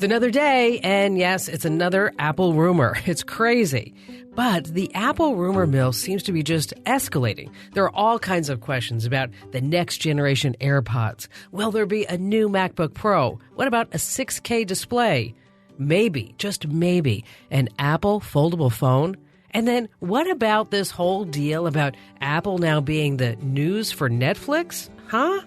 It's another day, and yes, it's another Apple rumor. It's crazy. But the Apple rumor mill seems to be just escalating. There are all kinds of questions about the next generation AirPods. Will there be a new MacBook Pro? What about a 6K display? Maybe, just maybe, an Apple foldable phone? And then what about this whole deal about Apple now being the news for Netflix? Huh?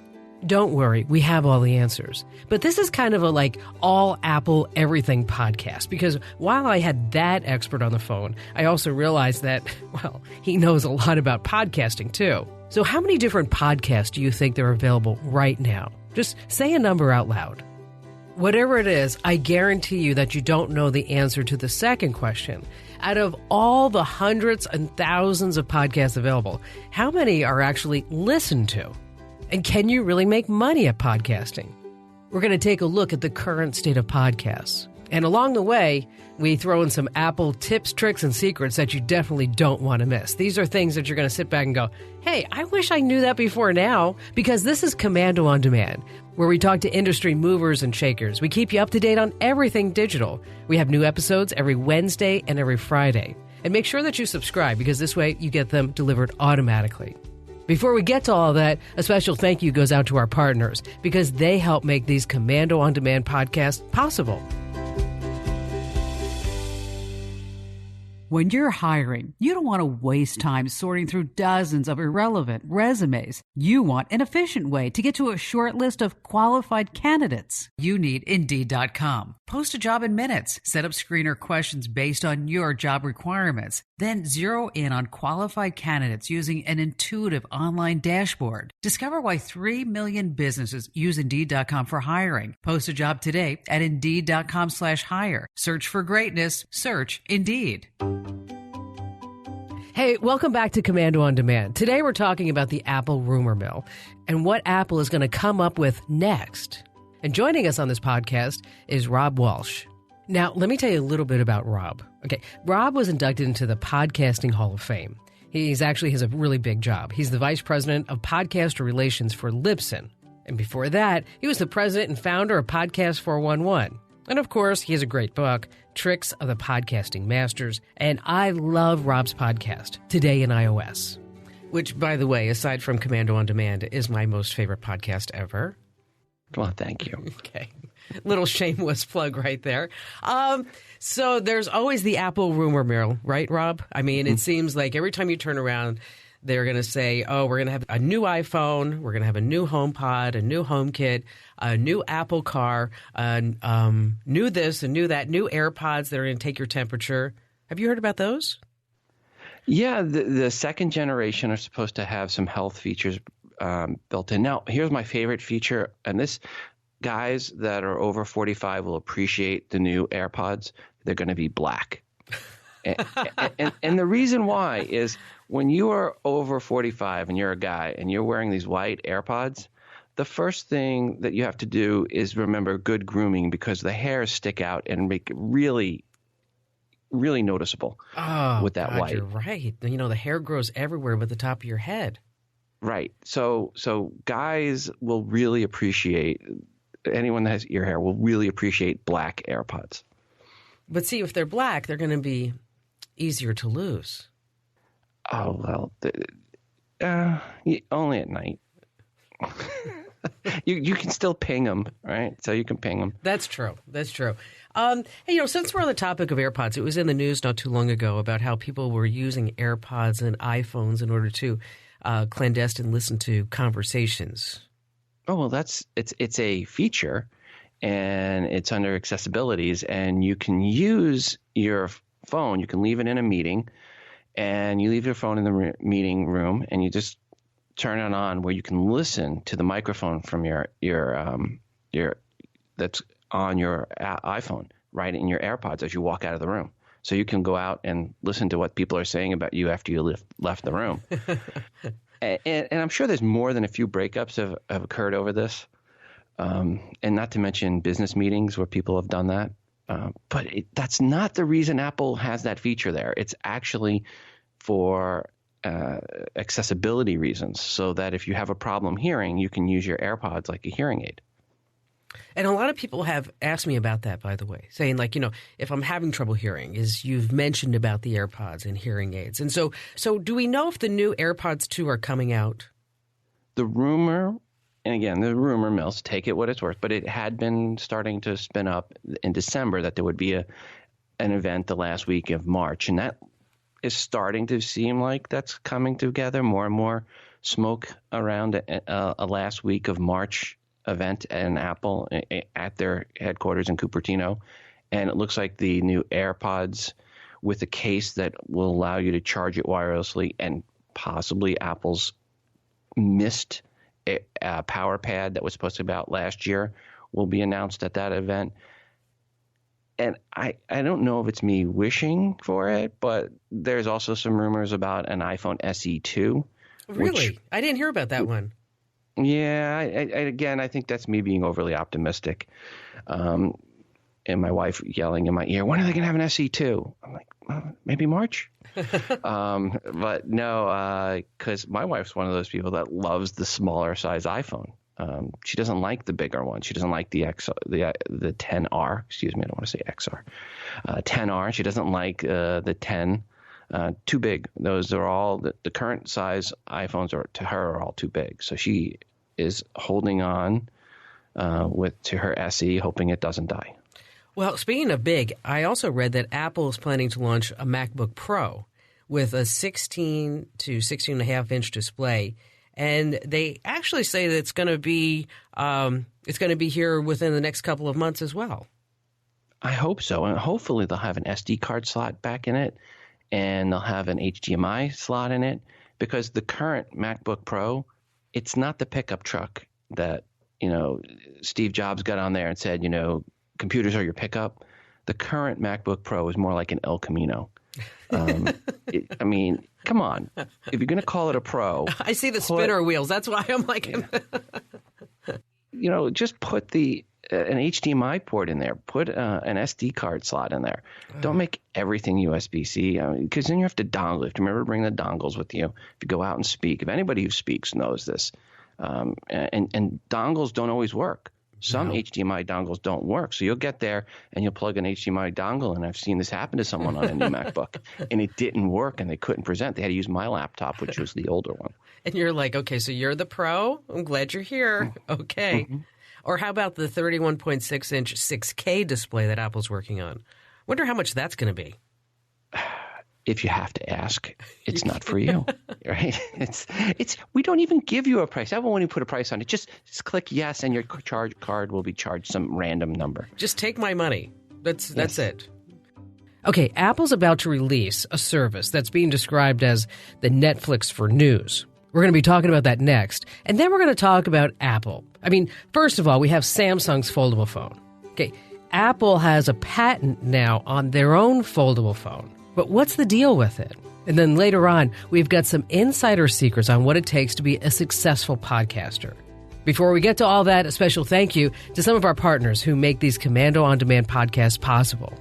Don't worry, we have all the answers. But this is kind of a all Apple everything podcast, because while I had that expert on the phone, I also realized that, well, he knows a lot about podcasting too. So how many different podcasts do you think there are available right now? Just say a number out loud. Whatever it is, I guarantee you that you don't know the answer to the second question. Out of all the hundreds and thousands of podcasts available, how many are actually listened to? And can you really make money at podcasting? We're going to take a look at the current state of podcasts. And along the way, we throw in some Apple tips, tricks, and secrets that you definitely don't want to miss. These are things that you're going to sit back and go, hey, I wish I knew that before now, because this is Commando on Demand, where we talk to industry movers and shakers. We keep you up to date on everything digital. We have new episodes every Wednesday and every Friday. And make sure that you subscribe, because this way you get them delivered automatically. Before we get to all of that, a special thank you goes out to our partners, because they help make these Commando on Demand podcasts possible. When you're hiring, you don't want to waste time sorting through dozens of irrelevant resumes. You want an efficient way to get to a short list of qualified candidates. You need Indeed.com. Post a job in minutes. Set up screener questions based on your job requirements. Then zero in on qualified candidates using an intuitive online dashboard. Discover why 3 million businesses use Indeed.com for hiring. Post a job today at Indeed.com/hire. Search for greatness. Search Indeed. Hey, welcome back to Commando on Demand. Today we're talking about the Apple rumor mill and what Apple is going to come up with next. And joining us on this podcast is Rob Walch. Now, let me tell you a little bit about Rob. Okay, Rob was inducted into the Podcasting Hall of Fame. He actually has a really big job. He's the vice president of podcaster relations for Libsyn. And before that, he was the president and founder of Podcast 411. And of course, he has a great book, Tricks of the Podcasting Masters. And I love Rob's podcast, Today in iOS, which, by the way, aside from Commando on Demand, is my most favorite podcast ever. Well, thank you. Okay. Little shameless plug right there. So there's always the Apple rumor mill, right, Rob? I mean, it seems like every time you turn around, they're going to say, oh, we're going to have a new iPhone, we're going to have a new HomePod, a new HomeKit, a new Apple car, new this and new that, new AirPods that are going to take your temperature. Have you heard about those? Yeah, the second generation are supposed to have some health features built in. Now, here's my favorite feature, and this guys that are over 45 will appreciate the new AirPods. They're going to be black. and the reason why is when you are over 45 and you're a guy and you're wearing these white AirPods, the first thing that you have to do is remember good grooming, because the hairs stick out and make it really, really noticeable with that white. You're right. You know, the hair grows everywhere but the top of your head. Right. So guys will really appreciate, anyone that has ear hair will really appreciate black AirPods. But see, if they're black, they're going to be easier to lose. Oh, well, only at night. You can still ping them, right? So you can ping them. That's true. Hey, since we're on the topic of AirPods, it was in the news not too long ago about how people were using AirPods and iPhones in order to clandestine listen to conversations. Oh, well, it's a feature, and it's under accessibilities, and you can use your phone. You can leave it in a meeting, and you leave your phone in the meeting room, and you just turn it on where you can listen to the microphone from your that's on your iPhone, right in your AirPods as you walk out of the room. So you can go out and listen to what people are saying about you after you left the room. And I'm sure there's more than a few breakups have occurred over this, and not to mention business meetings where people have done that. But that's not the reason Apple has that feature there. It's actually for accessibility reasons, so that if you have a problem hearing, you can use your AirPods like a hearing aid. And a lot of people have asked me about that, by the way, saying like, if I'm having trouble hearing, you've mentioned about the AirPods and hearing aids. And so do we know if the new AirPods 2 are coming out? The rumor, and again, the rumor mills, take it what it's worth, but it had been starting to spin up in December that there would be an event the last week of March. And that is starting to seem like that's coming together, more and more smoke around a last week of March event in Apple at their headquarters in Cupertino. And it looks like the new AirPods with a case that will allow you to charge it wirelessly, and possibly Apple's missed power pad that was supposed to be out last year will be announced at that event. And I don't know if it's me wishing for it, but there's also some rumors about an iPhone SE 2. Really? I didn't hear about that one. Yeah, I think that's me being overly optimistic. And my wife yelling in my ear, when are they going to have an SE2? I'm like, well, maybe March. But no, because my wife's one of those people that loves the smaller size iPhone. She doesn't like the bigger one. She doesn't like the 10R. Excuse me, I don't want to say XR. 10R. She doesn't like the 10. Too big. Those are all the current size iPhones to her are all too big. So she is holding on to her SE, hoping it doesn't die. Well, speaking of big, I also read that Apple is planning to launch a MacBook Pro with a 16 to 16.5 inch display, and they actually say that it's going to be here within the next couple of months as well. I hope so, and hopefully they'll have an SD card slot back in it, and they'll have an HDMI slot in it, because the current MacBook Pro, it's not the pickup truck that Steve Jobs got on there and said, computers are your pickup. The current MacBook Pro is more like an El Camino. I mean, come on. If you're going to call it a Pro. I see the spinner wheels. That's why I'm like. Just put an HDMI port in there. Put an SD card slot in there. Don't make everything USB-C, because then you have to dongle. You have to remember to bring the dongles with you if you go out and speak. If anybody who speaks knows this. And dongles don't always work. Some HDMI dongles don't work. So you'll get there and you'll plug an HDMI dongle. And I've seen this happen to someone on a new MacBook. And it didn't work and they couldn't present. They had to use my laptop, which was the older one. And you're like, okay, so you're the Pro? I'm glad you're here. Okay. Mm-hmm. Or how about the 31.6-inch 6K display that Apple's working on? Wonder how much that's going to be. If you have to ask, it's not for you, right? It's. We don't even give you a price. I won't even put a price on it. Just click yes, and your charge card will be charged some random number. Just take my money. That's it. Okay, Apple's about to release a service that's being described as the Netflix for news. We're going to be talking about that next, and then we're going to talk about Apple. I mean, first of all, we have Samsung's foldable phone. Okay, Apple has a patent now on their own foldable phone. But what's the deal with it? And then later on, we've got some insider secrets on what it takes to be a successful podcaster. Before we get to all that, a special thank you to some of our partners who make these Commando On Demand podcasts possible.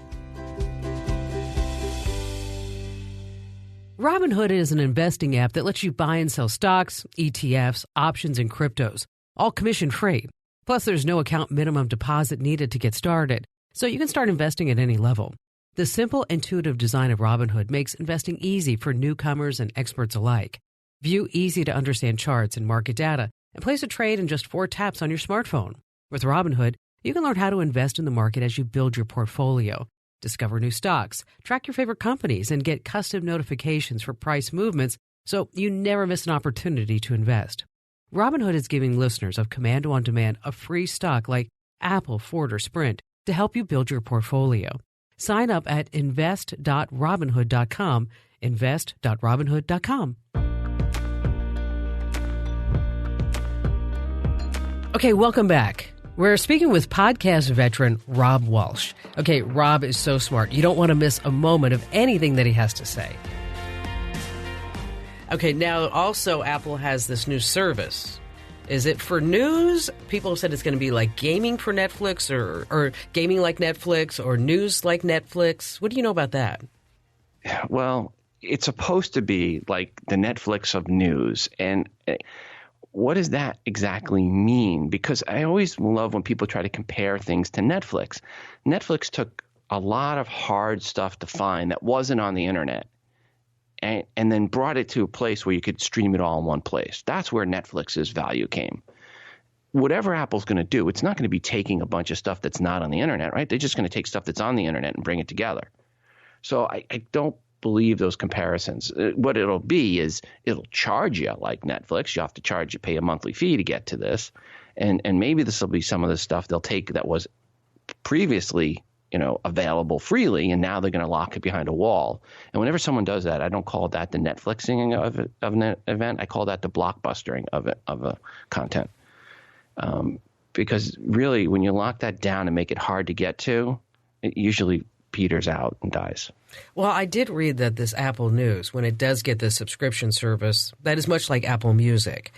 Robinhood is an investing app that lets you buy and sell stocks, ETFs, options, and cryptos, all commission-free. Plus, there's no account minimum deposit needed to get started, so you can start investing at any level. The simple, intuitive design of Robinhood makes investing easy for newcomers and experts alike. View easy-to-understand charts and market data and place a trade in just 4 taps on your smartphone. With Robinhood, you can learn how to invest in the market as you build your portfolio, discover new stocks, track your favorite companies, and get custom notifications for price movements so you never miss an opportunity to invest. Robinhood is giving listeners of Commando On Demand a free stock like Apple, Ford, or Sprint to help you build your portfolio. Sign up at invest.robinhood.com, invest.robinhood.com. Okay, welcome back. We're speaking with podcast veteran Rob Walch. Okay, Rob is so smart. You don't want to miss a moment of anything that he has to say. Okay, now also Apple has this new service. Is it for news? People have said it's going to be like gaming for Netflix or gaming like Netflix or news like Netflix. What do you know about that? Well, it's supposed to be like the Netflix of news. And what does that exactly mean? Because I always love when people try to compare things to Netflix. Netflix took a lot of hard stuff to find that wasn't on the internet and then brought it to a place where you could stream it all in one place. That's where Netflix's value came. Whatever Apple's going to do, it's not going to be taking a bunch of stuff that's not on the internet, right? They're just going to take stuff that's on the internet and bring it together. So I don't believe those comparisons. What it'll be is it'll charge you like Netflix. You have to pay a monthly fee to get to this. And maybe this will be some of the stuff they'll take that was previously, available freely, and now they're going to lock it behind a wall. And whenever someone does that, I don't call that the Netflixing of an event. I call that the blockbustering of a content. Because really, when you lock that down and make it hard to get to, it usually peters out and dies. Well, I did read that this Apple News, when it does get this subscription service, that is much like Apple Music,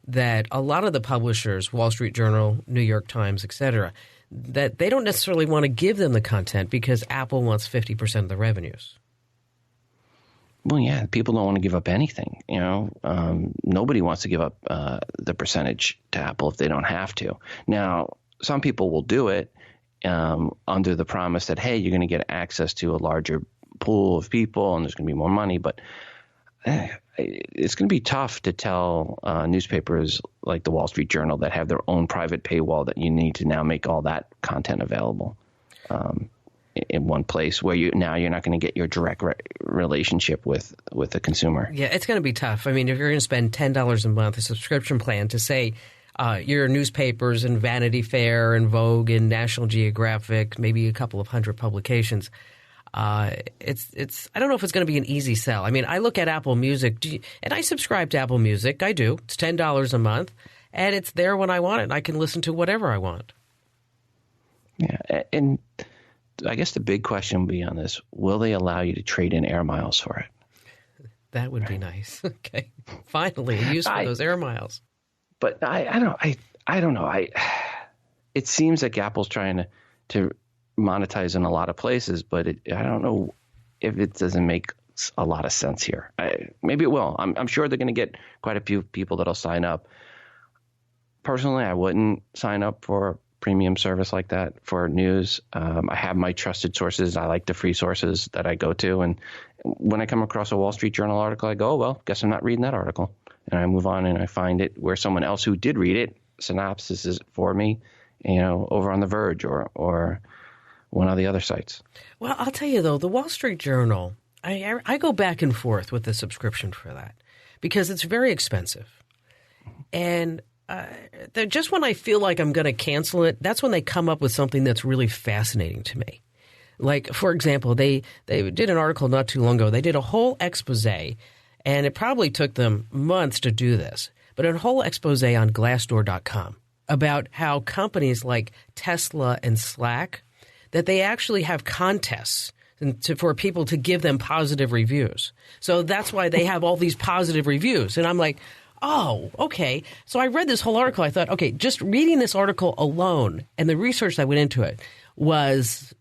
that a lot of the publishers, Wall Street Journal, New York Times, et cetera, that they don't necessarily want to give them the content because Apple wants 50% of the revenues. Well, yeah, people don't want to give up anything. Nobody wants to give up the percentage to Apple if they don't have to. Now, some people will do it under the promise that, hey, you're going to get access to a larger pool of people and there's going to be more money. But it's going to be tough to tell newspapers like the Wall Street Journal that have their own private paywall that you need to now make all that content available in one place where you're not going to get your direct relationship with the consumer. Yeah, it's going to be tough. I mean, if you're going to spend $10 a month, a subscription plan to say your newspapers and Vanity Fair and Vogue and National Geographic, maybe a couple of hundred publications, it's I don't know if it's going to be an easy sell. I mean, I look at Apple Music and I subscribe to Apple Music. I do. It's $10 a month and it's there when I want it. I can listen to whatever I want. Yeah, and I guess the big question will be on this: will they allow you to trade in air miles for it? That would be nice. Okay, finally a use for those air miles. But I don't know. It seems like Apple's trying to monetize in a lot of places, but I don't know if it doesn't make a lot of sense here. Maybe it will. I'm sure they're going to get quite a few people that'll sign up. Personally, I wouldn't sign up for premium service like that for news. I have my trusted sources. I like the free sources that I go to. And when I come across a Wall Street Journal article, I go, oh, well, guess I'm not reading that article. And I move on and I find it where someone else who did read it synopsis is for me, over on The Verge or one of the other sites. Well, I'll tell you, though, the Wall Street Journal, I go back and forth with the subscription for that because it's very expensive. And just when I feel like I'm going to cancel it, that's when they come up with something that's really fascinating to me. Like, for example, they did an article not too long ago. They did a whole expose, and it probably took them months to do this, but a whole expose on Glassdoor.com about how companies like Tesla and Slack, that they actually have contests for people to give them positive reviews. So that's why they have all these positive reviews. And I'm like, oh, okay. So I read this whole article. I thought, okay, just reading this article alone and the research that went into it was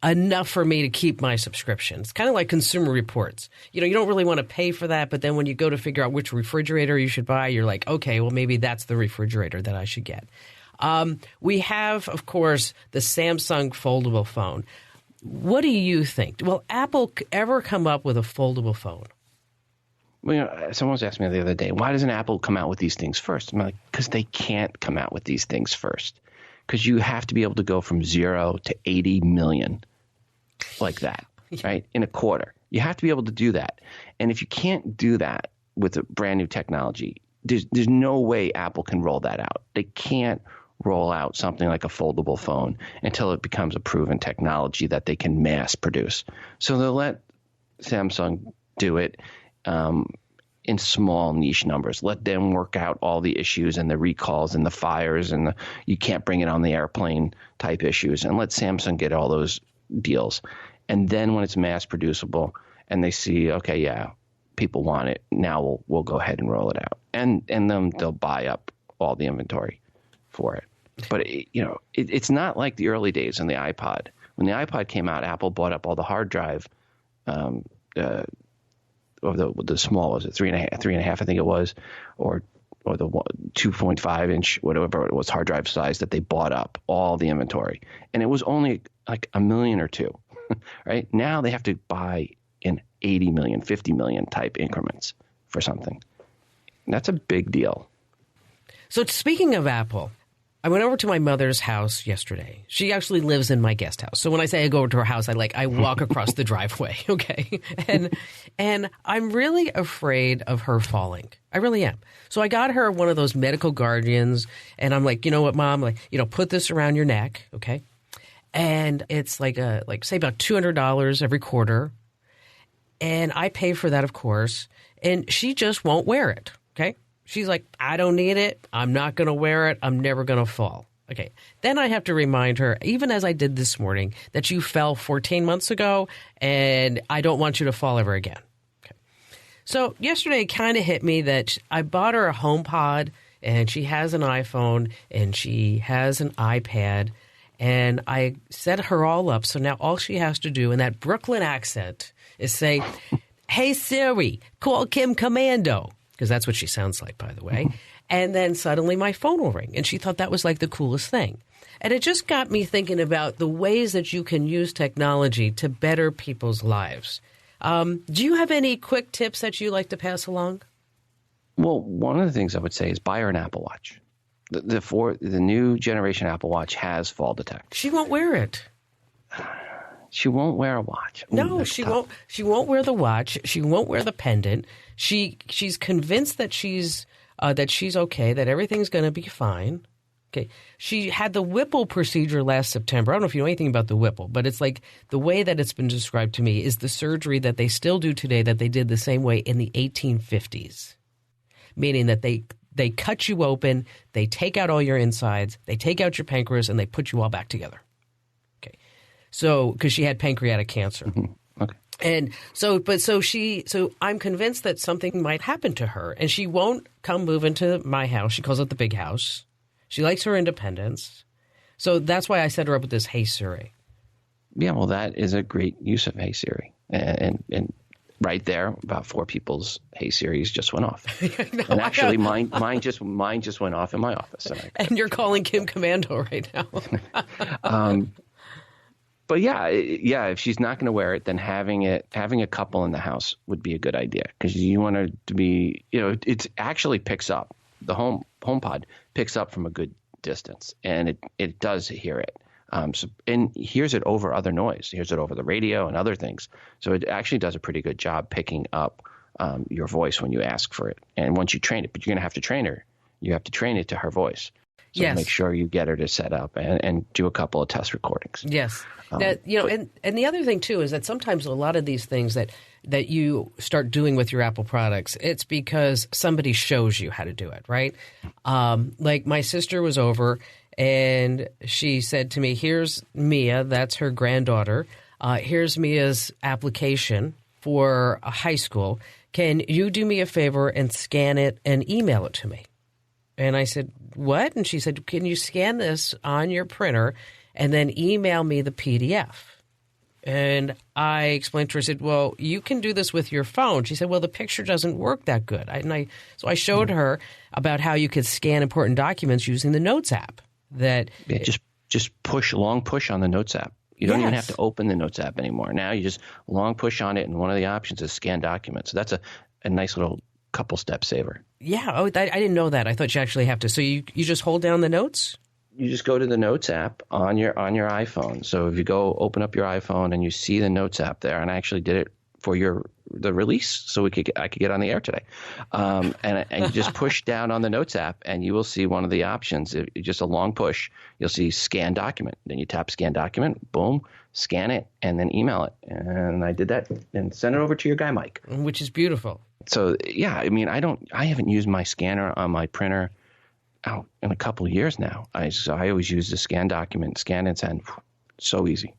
enough for me to keep my subscription. It's kind of like Consumer Reports. You don't really want to pay for that, but then when you go to figure out which refrigerator you should buy, you're like, okay, well, maybe that's the refrigerator that I should get. We have, of course, the Samsung foldable phone. What do you think? Will Apple ever come up with a foldable phone? Well, someone was asking me the other day, why doesn't Apple come out with these things first? I'm like, because they can't come out with these things first. Because you have to be able to go from 0 to 80 million like that, right, in a quarter. You have to be able to do that. And if you can't do that with a brand new technology, there's no way Apple can roll that out. They can't roll out something like a foldable phone until it becomes a proven technology that they can mass produce. So they'll let Samsung do it in small niche numbers. Let them work out all the issues and the recalls and the fires and you can't bring it on the airplane type issues, and let Samsung get all those deals. And then when it's mass producible and they see, okay, yeah, people want it, now we'll go ahead and roll it out. And then they'll buy up all the inventory for it. But it's not like the early days on the iPod. When the iPod came out, Apple bought up all the hard drive of the small, was it 3.5, I think it was, or or the 2.5 inch, whatever it was, hard drive size that they bought up, all the inventory. And it was only like $1 million or $2 million, right? Now they have to buy in 80 million, 50 million type increments for something. And that's a big deal. So speaking of Apple, I went over to my mother's house yesterday. She actually lives in my guest house. So when I say I go over to her house, I walk across the driveway, okay? And I'm really afraid of her falling. I really am. So I got her one of those medical guardians, and I'm like, you know what, Mom? Like, put this around your neck, okay? And it's say about $200 every quarter. And I pay for that, of course. And she just won't wear it, okay? She's like, I don't need it. I'm not going to wear it. I'm never going to fall. Okay. Then I have to remind her, even as I did this morning, that you fell 14 months ago, and I don't want you to fall ever again. Okay. So yesterday it kind of hit me that I bought her a HomePod, and she has an iPhone, and she has an iPad, and I set her all up. So now all she has to do in that Brooklyn accent is say, hey, Siri, call Kim Commando. Because that's what she sounds like, by the way. And then suddenly my phone will ring. And she thought that was like the coolest thing. And it just got me thinking about the ways that you can use technology to better people's lives. Do you have any quick tips that you like to pass along? Well, one of the things I would say is buy her an Apple Watch. The new generation Apple Watch has fall detection. She won't wear it. She won't wear a watch. Ooh, no, she tough. won't. She won't wear the watch. She won't wear the pendant. She's convinced that she's okay, that everything's going to be fine. Okay. She had the Whipple procedure last September. I don't know if you know anything about the Whipple, but it's like the way that it's been described to me is the surgery that they still do today that they did the same way in the 1850s, meaning that they cut you open, they take out all your insides, they take out your pancreas, and they put you all back together. So, because she had pancreatic cancer. Mm-hmm. Okay. And so I'm convinced that something might happen to her, and she won't come move into my house. She calls it the big house. She likes her independence. So that's why I set her up with this Hey Siri. Yeah, well, that is a great use of Hey Siri. And right there, about 4 people's Hey Siris just went off. No, and actually, mine just went off in my office. And you're calling Kim Commando right now. But yeah, if she's not going to wear it, then having a couple in the house would be a good idea, because you want her to be, it actually picks up. The HomePod picks up from a good distance, and it does hear it. And hears it over other noise, hears it over the radio and other things. So it actually does a pretty good job picking up your voice when you ask for it. And once you train it, but you're going to have to train her. You have to train it to her voice. So yes. Make sure you get her to set up and do a couple of test recordings. Yes. And the other thing, too, is that sometimes a lot of these things that you start doing with your Apple products, it's because somebody shows you how to do it, right? Like my sister was over and she said to me, here's Mia, that's her granddaughter. Here's Mia's application for a high school. Can you do me a favor and scan it and email it to me? And I said, what? And she said, can you scan this on your printer and then email me the PDF? And I explained to her, I said, well, you can do this with your phone. She said, well, the picture doesn't work that good. So I showed her about how you could scan important documents using the Notes app. Just long push on the Notes app. You don't even have to open the Notes app anymore. Now you just long push on it, and one of the options is scan documents. So that's a nice little couple step saver. Yeah. Oh, I didn't know that. I thought you actually have to. So you just hold down the Notes? You just go to the Notes app on your iPhone. So if you go open up your iPhone and you see the Notes app there, and I actually did it for the release so I could get on the air today. And you just push down on the Notes app and you will see one of the options. Just a long push, you'll see scan document. Then you tap scan document, boom, scan it, and then email it. And I did that and sent it over to your guy, Mike. Which is beautiful. So, yeah, I mean, I haven't used my scanner on my printer in a couple of years now. I always use the scan document, scan and send. So easy.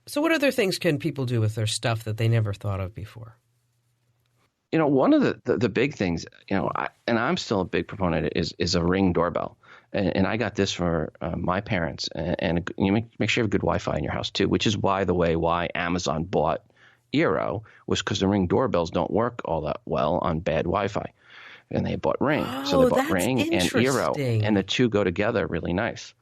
So what other things can people do with their stuff that they never thought of before? One of the big things, and I'm still a big proponent, is a Ring doorbell. And I got this for my parents. And you make sure you have good Wi-Fi in your house too, which is, by the way, why Amazon bought Eero, was because the Ring doorbells don't work all that well on bad Wi-Fi. and they bought Ring. So Oh, they bought that's Ring and Eero, interesting. and the two go together really nice.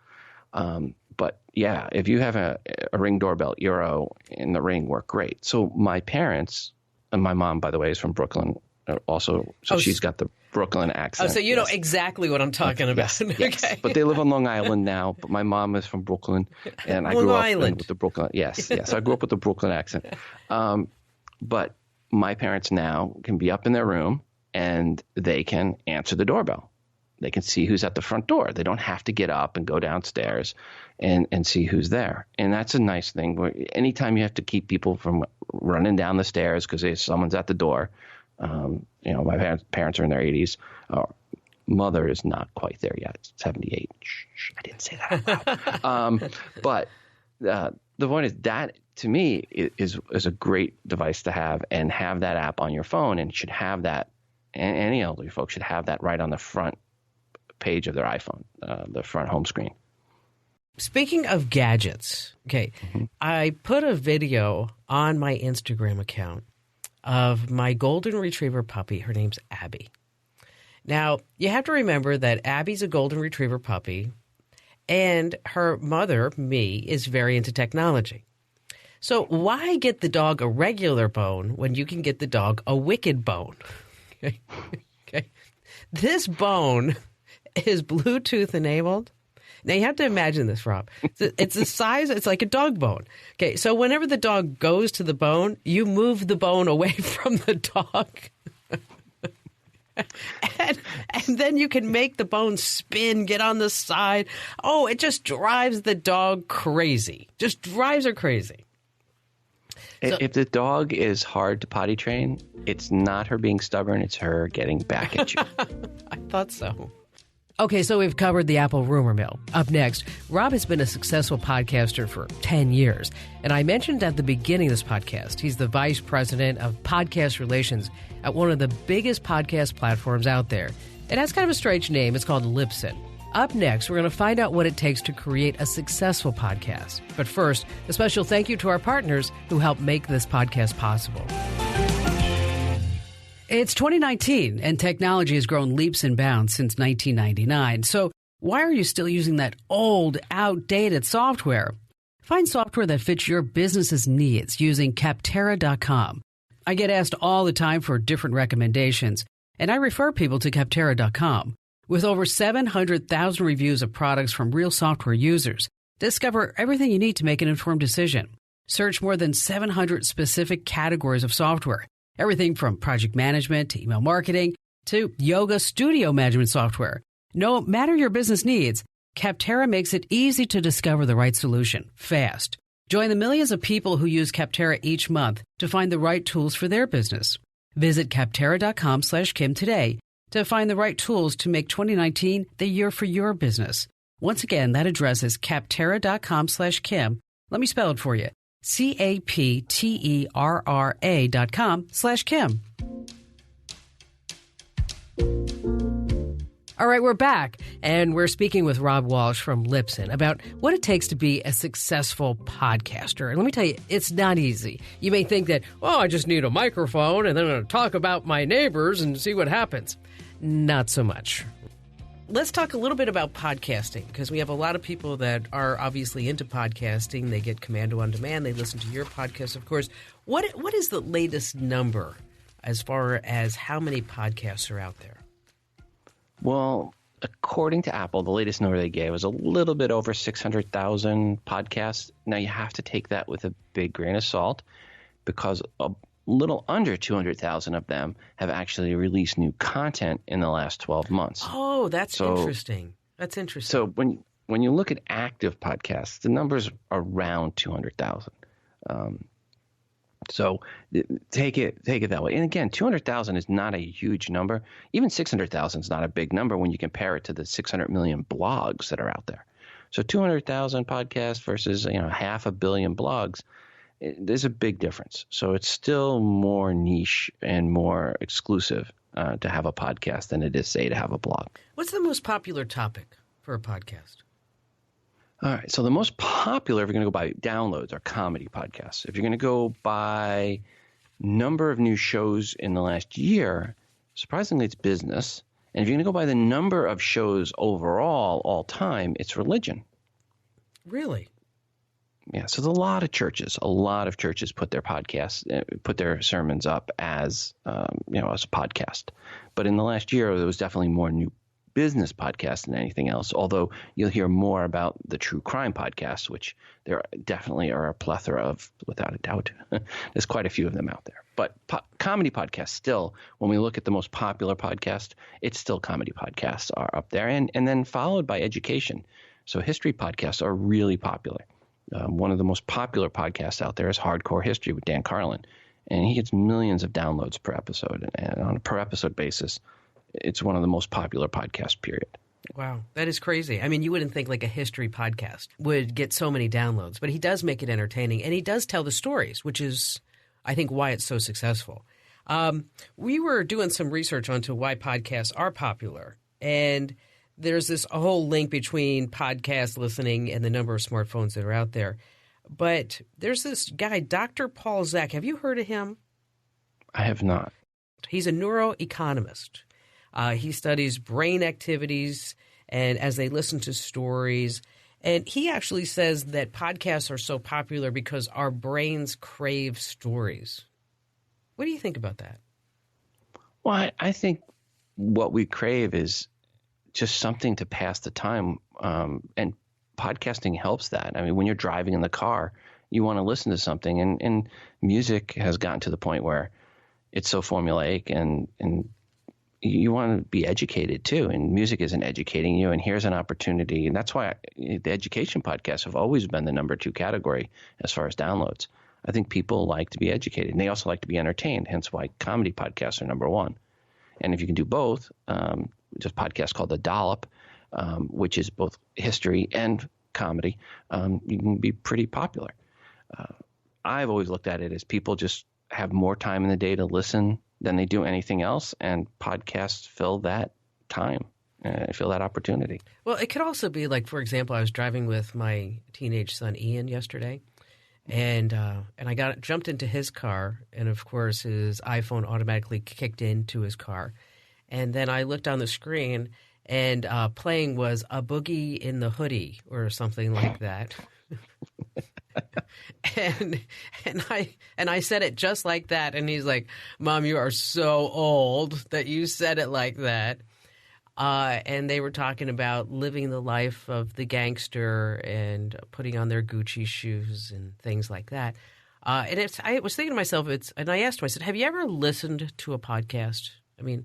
But yeah, if you have a Ring doorbell, Eero and the Ring work great. So my parents, and my mom, by the way, is from Brooklyn also. So she's got the Brooklyn accent. Oh, so you know exactly what I'm talking about. Yes. Okay. But they live on Long Island now. But my mom is from Brooklyn, and I Long grew up Island. with the Brooklyn. Yes. I grew up with the Brooklyn accent. But my parents now can be up in their room and they can answer the doorbell. They can see who's at the front door. They don't have to get up and go downstairs and see who's there. And that's a nice thing. Anytime you have to keep people from running down the stairs because someone's at the door. My parents are in their 80s. Mother is not quite there yet. 78. Shh, I didn't say that out loud. But the point is that, to me, is a great device to have, and have that app on your phone, and should have that. And any elderly folks should have that right on the front page of their iPhone, the front home screen. Speaking of gadgets, okay, I put a video on my Instagram account of my golden retriever puppy. Her name's Abby. Now, you have to remember that Abby's a golden retriever puppy, and her mother, me, is very into technology. So why get the dog a regular bone when you can get the dog a wicked bone? Okay. This bone is Bluetooth enabled. Now, you have to imagine this, Rob. It's the size, it's like a dog bone. Okay, so whenever the dog goes to the bone, you move the bone away from the dog. and then you can make the bone spin, get on the side. Oh, it just drives the dog crazy. Just drives her crazy. If the dog is hard to potty train, it's not her being stubborn, it's her getting back at you. I thought so. Okay, so we've covered the Apple rumor mill. Up next, Rob has been a successful podcaster for 10 years. And I mentioned at the beginning of this podcast, he's the vice president of podcast relations at one of the biggest podcast platforms out there. It has kind of a strange name. It's called Libsyn. Up next, we're going to find out what it takes to create a successful podcast. But first, a special thank you to our partners who help make this podcast possible. It's 2019, and technology has grown leaps and bounds since 1999. So why are you still using that old, outdated software? Find software that fits your business's needs using Capterra.com. I get asked all the time for different recommendations, and I refer people to Capterra.com. With over 700,000 reviews of products from real software users, discover everything you need to make an informed decision. Search more than 700 specific categories of software. Everything from project management to email marketing to yoga studio management software. No matter your business needs, Capterra makes it easy to discover the right solution fast. Join the millions of people who use Capterra each month to find the right tools for their business. Visit Capterra.com/Kim today to find the right tools to make 2019 the year for your business. Once again, that address is Capterra.com/Kim. Let me spell it for you. Capterra.com/Kim. All right, we're back, and we're speaking with Rob Walch from Libsyn about what it takes to be a successful podcaster. And let me tell you, it's not easy. You may think that, I just need a microphone, and then I'm going to talk about my neighbors and see what happens. Not so much. Let's talk a little bit about podcasting, because we have a lot of people that are obviously into podcasting. They get Commando on Demand. They listen to your podcast, of course. What is the latest number as far as how many podcasts are out there? Well, according to Apple, the latest number they gave was a little bit over 600,000 podcasts. Now, you have to take that with a big grain of salt, because a little under 200,000 of them have actually released new content in the last 12 months. Oh, that's interesting. That's interesting. So when you look at active podcasts, the number's around 200,000. So take it that way. And again, 200,000 is not a huge number. Even 600,000 is not a big number when you compare it to the 600 million blogs that are out there. So 200,000 podcasts versus 500 million blogs, there's a big difference. So it's still more niche and more exclusive to have a podcast than it is, say, to have a blog. What's the most popular topic for a podcast? All right. So the most popular, if you're going to go by downloads, are comedy podcasts. If you're going to go by number of new shows in the last year, surprisingly, it's business. And if you're going to go by the number of shows overall, all time, it's religion. Really? Yeah. So there's a lot of churches put their podcasts, put their sermons up as, as a podcast. But in the last year, there was definitely more new business podcasts than anything else. Although you'll hear more about the true crime podcasts, which there definitely are a plethora of, without a doubt. There's quite a few of them out there. But comedy podcasts still, when we look at the most popular podcast, it's still comedy podcasts are up there, and then followed by education. So history podcasts are really popular. One of the most popular podcasts out there is Hardcore History with Dan Carlin, and he gets millions of downloads per episode. And on a per episode basis, it's one of the most popular podcasts, period. Wow, that is crazy. I mean, you wouldn't think like a history podcast would get so many downloads, but he does make it entertaining, and he does tell the stories, which is, I think, why it's so successful. We were doing some research onto why podcasts are popular, and there's this whole link between podcast listening and the number of smartphones that are out there. But there's this guy, Dr. Paul Zak. Have you heard of him? I have not. He's a neuroeconomist. He studies brain activities and as they listen to stories. And he actually says that podcasts are so popular because our brains crave stories. What do you think about that? Well, I think what we crave is just something to pass the time. And podcasting helps that. I mean, when you're driving in the car, you want to listen to something. And music has gotten to the point where it's so formulaic and you want to be educated too, and music isn't educating you. And here's an opportunity, and that's why the education podcasts have always been the number 2 category as far as downloads. I think people like to be educated, and they also like to be entertained. Hence why comedy podcasts are number 1. And if you can do both, just a podcast called The Dollop, which is both history and comedy, you can be pretty popular. I've always looked at it as people just have more time in the day to listen than they do anything else, and podcasts fill that time, fill that opportunity. Well, it could also be like, for example, I was driving with my teenage son Ian yesterday, and I jumped into his car, and of course his iPhone automatically kicked into his car, and then I looked on the screen, and playing was A Boogie in the Hoodie or something like that. And I said it just like that, and he's like, "Mom, you are so old that you said it like that." And they were talking about living the life of the gangster and putting on their Gucci shoes and things like that. And I was thinking to myself, and I asked him, I said, "Have you ever listened to a podcast?" I mean,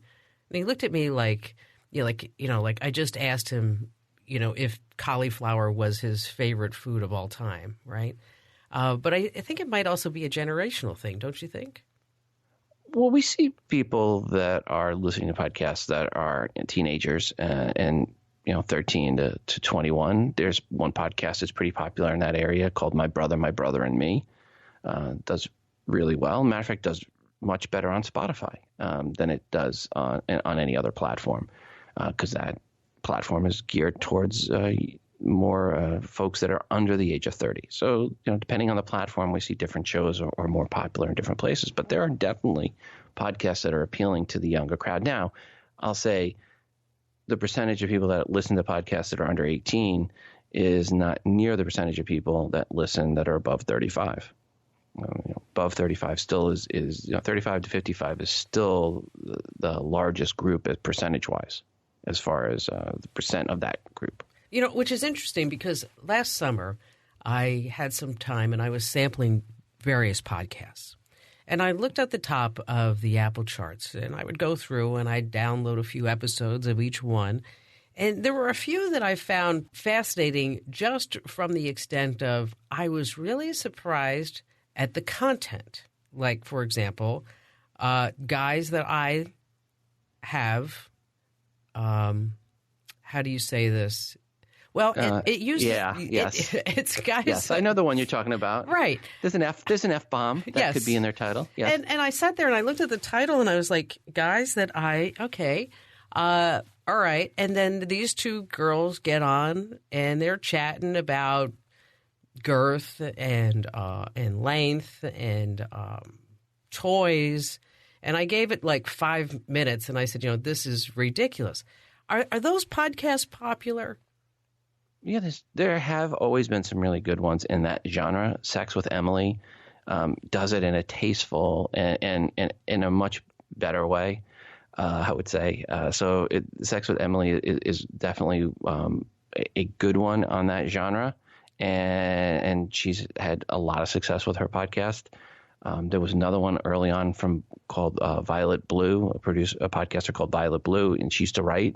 and he looked at me like I just asked him, if cauliflower was his favorite food of all time, right? But I think it might also be a generational thing, don't you think? Well, we see people that are listening to podcasts that are teenagers and 13 to 21. There's one podcast that's pretty popular in that area called My Brother and Me. Does really well. Matter of fact, does much better on Spotify than it does on any other platform, because that platform is geared towards more folks that are under the age of 30. So, depending on the platform, we see different shows are more popular in different places. But there are definitely podcasts that are appealing to the younger crowd. Now, I'll say the percentage of people that listen to podcasts that are under 18 is not near the percentage of people that listen that are above 35. Above 35 still is 35 to 55 is still the largest group percentage-wise as far as the percent of that group. Which is interesting because last summer I had some time and I was sampling various podcasts. And I looked at the top of the Apple charts and I would go through and I'd download a few episodes of each one. And there were a few that I found fascinating just from the extent of I was really surprised at the content. Like, for example, guys that I have, how do you say this? Well, it uses yes. It's guys. Yes, I know the one you're talking about. Right. There's an F-bomb that could be in their title. Yes. And I sat there and I looked at the title and I was like, guys that all right. And then these two girls get on and they're chatting about girth and length and toys. And I gave it like 5 minutes, and I said, this is ridiculous. Are those podcasts popular? Yeah, there have always been some really good ones in that genre. Sex with Emily does it in a tasteful and in a much better way, I would say. So Sex with Emily is definitely a good one on that genre, and she's had a lot of success with her podcast. There was another one early on called Violet Blue, a podcaster called Violet Blue, and she used to write.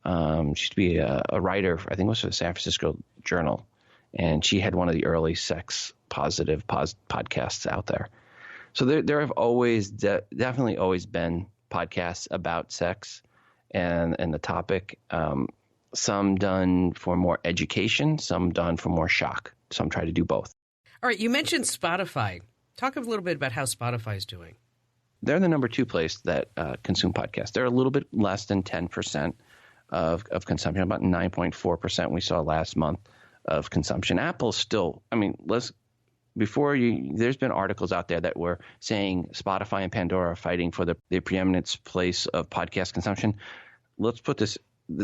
She used to be a writer, I think it was for the San Francisco Journal, and she had one of the early sex positive podcasts out there. So there have always definitely always been podcasts about sex and the topic. Some done for more education, some done for more shock. Some try to do both. All right, you mentioned Spotify. Talk a little bit about how Spotify is doing. They're the number 2 place that consume podcasts. They're a little bit less than 10% of consumption, about 9.4% we saw last month of consumption. Apple's still, there's been articles out there that were saying Spotify and Pandora are fighting for the preeminence place of podcast consumption. Let's put this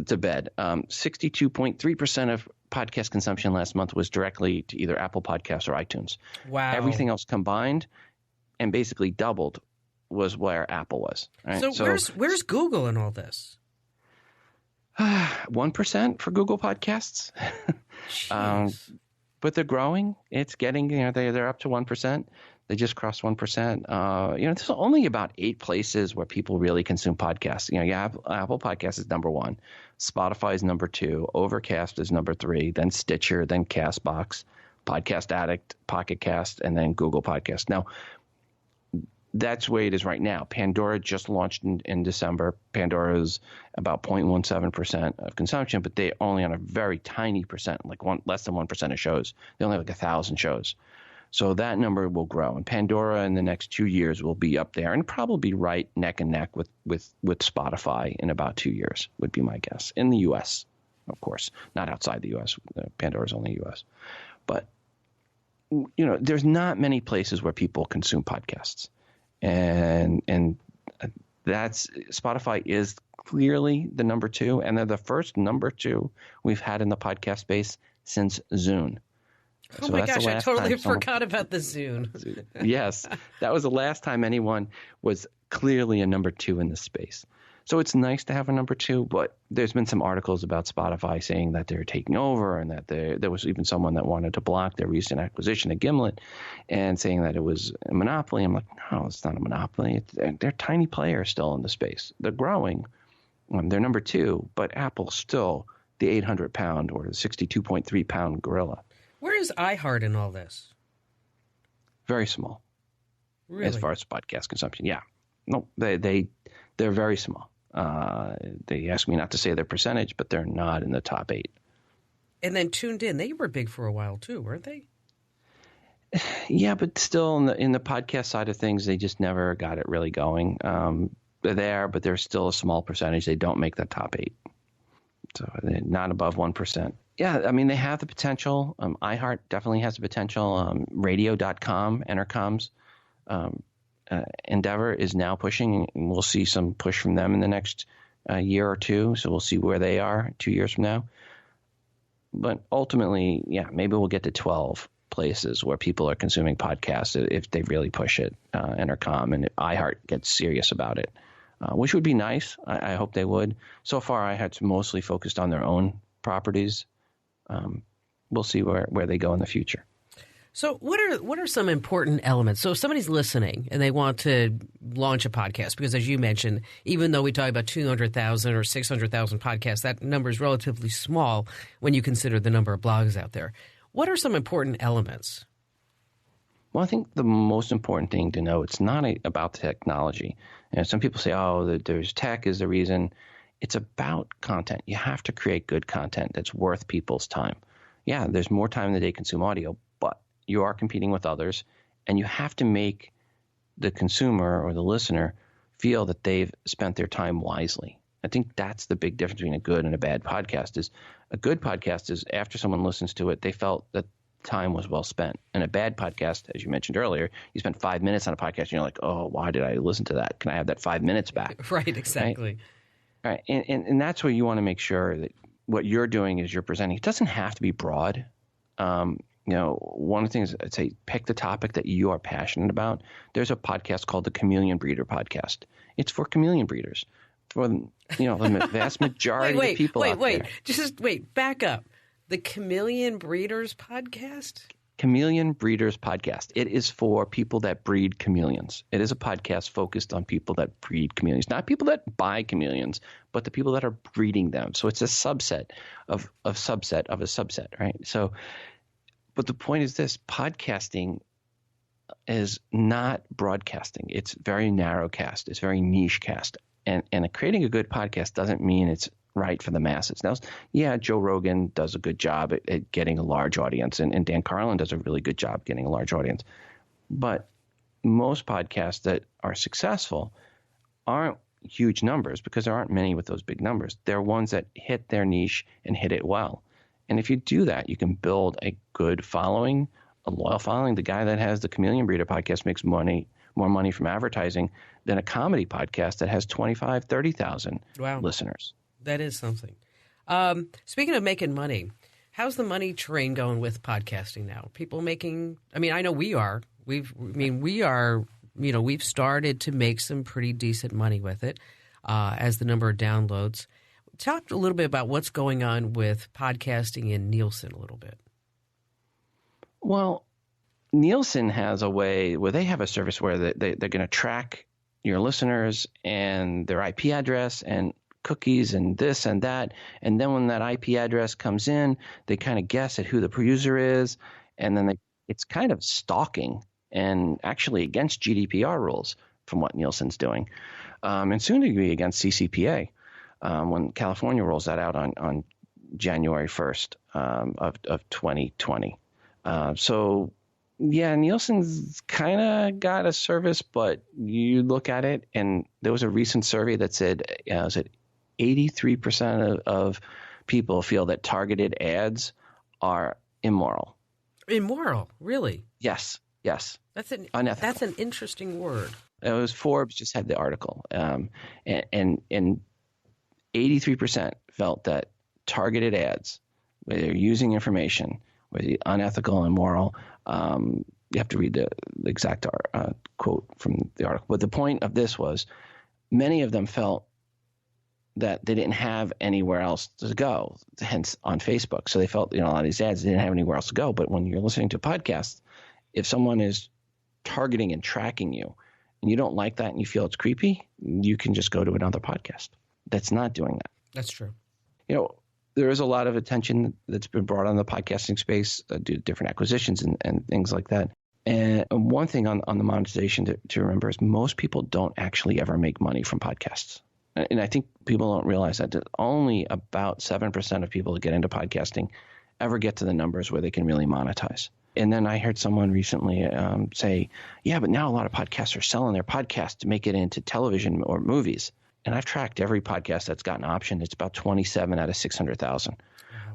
to bed. 62.3% of podcast consumption last month was directly to either Apple Podcasts or iTunes. Wow. Everything else combined and basically doubled was where Apple was. Right? So where's Google in all this? 1% for Google Podcasts. But they're growing. It's getting, they're up to 1%. They just crossed 1%. There's only about 8 places where people really consume podcasts. Apple Podcasts is number 1. Spotify is number 2. Overcast is number 3. Then Stitcher, then CastBox, Podcast Addict, Pocket Cast, and then Google Podcast. Now, that's where it is right now. Pandora just launched in December. Pandora is about 0.17% of consumption, but they only on a very tiny percent, less than 1% of shows. They only have 1,000 shows. So that number will grow. And Pandora in the next 2 years will be up there and probably right neck and neck with Spotify in about 2 years, would be my guess. In the U.S., of course, not outside the U.S. Pandora is only U.S. But, there's not many places where people consume podcasts. And that's Spotify is clearly the number 2, and they're the first number 2 we've had in the podcast space since Zune. Oh my gosh, I totally forgot about the Zune. Yes, that was the last time anyone was clearly a number 2 in this space. So it's nice to have a number 2, but there's been some articles about Spotify saying that they're taking over and that there was even someone that wanted to block their recent acquisition of Gimlet and saying that it was a monopoly. I'm like, no, it's not a monopoly. They're tiny players still in the space. They're growing. They're number 2, but Apple's still the 800-pound or the 62.3-pound gorilla. Where is iHeart in all this? Very small. Really? As far as podcast consumption. Yeah. No, they're very small. They asked me not to say their percentage, but they're not in the top 8. And then Tuned In, they were big for a while too, weren't they? Yeah, but still in the podcast side of things, they just never got it really going. They're there, but they're still a small percentage. They don't make the top 8. So they're not above 1%. Yeah, they have the potential. iHeart definitely has the potential. Radio.com, Entercom's endeavor is now pushing, and we'll see some push from them in the next year or 2. So we'll see where they are 2 years from now. But ultimately, yeah, maybe we'll get to 12 places where people are consuming podcasts if they really push it. Entercom and iHeart gets serious about it, which would be nice. I hope they would. So far, iHeart's mostly focused on their own properties. We'll see where they go in the future. So what are some important elements? So if somebody's listening and they want to launch a podcast, because as you mentioned, even though we talk about 200,000 or 600,000 podcasts, that number is relatively small when you consider the number of blogs out there. What are some important elements? Well, I think the most important thing to know, it's not about the technology. Some people say, there's tech is the reason. It's about content. You have to create good content that's worth people's time. Yeah, there's more time in the day consume audio, but you are competing with others, and you have to make the consumer or the listener feel that they've spent their time wisely. I think that's the big difference between a good and a bad podcast. Is a good podcast is after someone listens to it, they felt that time was well spent. And a bad podcast, as you mentioned earlier, you spend 5 minutes on a podcast and you're like, oh, why did I listen to that? Can I have that 5 minutes back? Right, exactly. Right. And that's where you want to make sure that what you're doing is you're presenting. It doesn't have to be broad. One of the things I'd say, pick the topic that you are passionate about. There's a podcast called the Chameleon Breeder Podcast. It's for chameleon breeders. For the vast majority of people out there. Wait, back up. The Chameleon Breeders Podcast? Chameleon Breeders Podcast. It is for people that breed chameleons. It is a podcast focused on people that breed chameleons, not people that buy chameleons, but the people that are breeding them. So it's a subset of a subset, right? So, but the point is this: podcasting is not broadcasting. It's very narrow cast. It's very niche cast. And creating a good podcast doesn't mean it's right for the masses. Now, yeah, Joe Rogan does a good job at getting a large audience, and Dan Carlin does a really good job getting a large audience. But most podcasts that are successful aren't huge numbers because there aren't many with those big numbers. They're ones that hit their niche and hit it well. And if you do that, you can build a good following, a loyal following. The guy that has the Chameleon Breeder podcast makes more money from advertising than a comedy podcast that has 25, 30,000 listeners. That is something. Speaking of making money, how's the money train going with podcasting now? People making, I know we are. We've started to make some pretty decent money with it as the number of downloads. Talk a little bit about what's going on with podcasting in Nielsen a little bit. Well, Nielsen has a way where they have a service where they're going to track your listeners and their IP address and cookies and this and that. And then when that IP address comes in, they kind of guess at who the user is. And then it's kind of stalking and actually against GDPR rules from what Nielsen's doing. And soon to be against CCPA when California rolls that out on January 1st of 2020. Yeah, Nielsen's kind of got a service, but you look at it, and there was a recent survey that said, 83% of people feel that targeted ads are immoral. Immoral, really? Yes. That's unethical. That's an interesting word. It was Forbes just had the article, and 83% felt that targeted ads, where they're using information, whether unethical and immoral. You have to read the exact quote from the article. But the point of this was many of them felt that they didn't have anywhere else to go, hence on Facebook. So they felt, a lot of these ads, they didn't have anywhere else to go. But when you're listening to a podcast, if someone is targeting and tracking you and you don't like that and you feel it's creepy, you can just go to another podcast that's not doing that. That's true. There is a lot of attention that's been brought on the podcasting space due to different acquisitions and things like that. And one thing on the monetization to remember is most people don't actually ever make money from podcasts. And I think people don't realize that only about 7% of people that get into podcasting ever get to the numbers where they can really monetize. And then I heard someone recently say, yeah, but now a lot of podcasts are selling their podcast to make it into television or movies. And I've tracked every podcast that's gotten optioned. It's about 27 out of 600,000.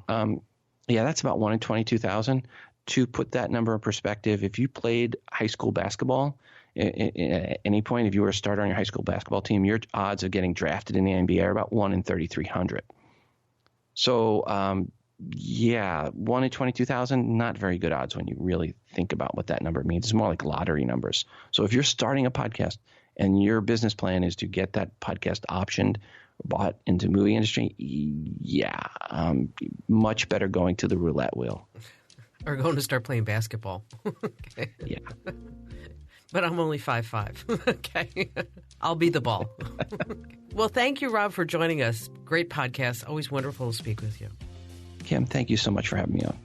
Wow. That's about 1 in 22,000. To put that number in perspective, if you played high school basketball at any point, if you were a starter on your high school basketball team, your odds of getting drafted in the NBA are about 1 in 3,300. So, 1 in 22,000, not very good odds when you really think about what that number means. It's more like lottery numbers. So if you're starting a podcast and your business plan is to get that podcast optioned, bought into the movie industry, much better going to the roulette wheel. Or going to start playing basketball. Okay. Yeah. But I'm only 5'5". Okay. I'll be the ball. Well, thank you, Rob, for joining us. Great podcast. Always wonderful to speak with you. Kim, thank you so much for having me on.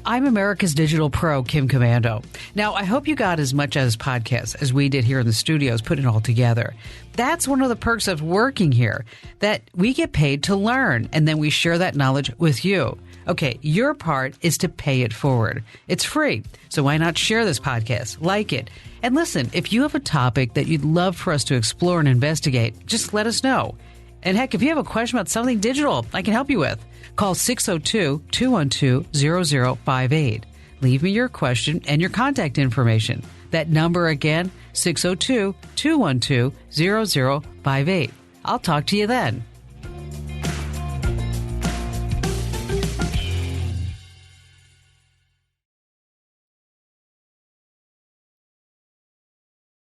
I'm America's Digital Pro, Kim Commando. Now, I hope you got as much out of this podcast as we did here in the studios, putting it all together. That's one of the perks of working here, that we get paid to learn, and then we share that knowledge with you. Okay, your part is to pay it forward. It's free, so why not share this podcast, like it? And listen, if you have a topic that you'd love for us to explore and investigate, just let us know. And heck, if you have a question about something digital I can help you with, Call 602-212-0058. Leave me your question and your contact information. That number again, 602-212-0058. I'll talk to you then.